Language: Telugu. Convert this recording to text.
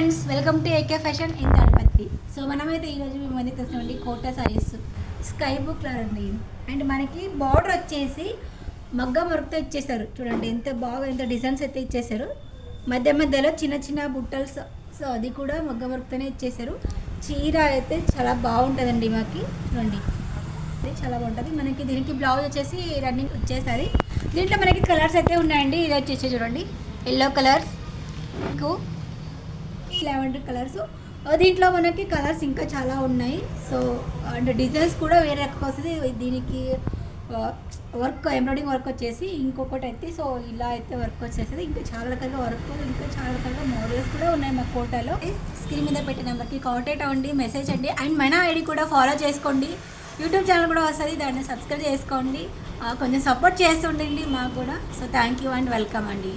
Friends, welcome to AK fashion in Tadipatri. So మనమైతే ఈరోజు మేము మంది తెస్తామండి Kota saris sky blue colour అండి. అండ్ మనకి బార్డర్ వచ్చేసి మగ్గం వర్క్తో ఇచ్చేసారు. చూడండి ఎంత బాగా ఎంత డిజైన్స్ అయితే ఇచ్చేసారు. మధ్య మధ్యలో చిన్న చిన్న బుట్టల్స్, సో అది కూడా మగ్గం వర్క్తోనే ఇచ్చేసారు. చీర అయితే చాలా బాగుంటుందండి. మాకు చూడండి ఇది చాలా బాగుంటుంది. మనకి దీనికి బ్లౌజ్ వచ్చేసి రన్నింగ్ వచ్చేసరి. దీంట్లో మనకి కలర్స్ అయితే ఉన్నాయండి. ఇది వచ్చేసి చూడండి ఎల్లో కలర్స్, ఇంకో లెవెండర్ కలర్స్. దీంట్లో మనకి కలర్స్ ఇంకా చాలా ఉన్నాయి. సో అండ్ డిజైన్స్ కూడా వేరే రకంగా వస్తుంది. దీనికి వర్క్ ఎంబ్రాయిడింగ్ వర్క్ వచ్చేసి ఇంకొకటి అయితే సో ఇలా అయితే వర్క్ వచ్చేస్తుంది. ఇంకా చాలా రకాలుగా వర్క్, ఇంకా చాలా రకాలుగా మోడల్స్ కూడా ఉన్నాయి మా కోటాలో. స్క్రీన్ మీద పెట్టిన నెంబర్కి కాంటాక్ట్ అవ్వండి, మెసేజ్ అండి. అండ్ మన ఐడి కూడా ఫాలో చేసుకోండి. యూట్యూబ్ ఛానల్ కూడా వస్తుంది, దాన్ని సబ్స్క్రైబ్ చేసుకోండి. కొంచెం సపోర్ట్ చేస్తుండండి మాకు కూడా. So thank you and welcome అండి.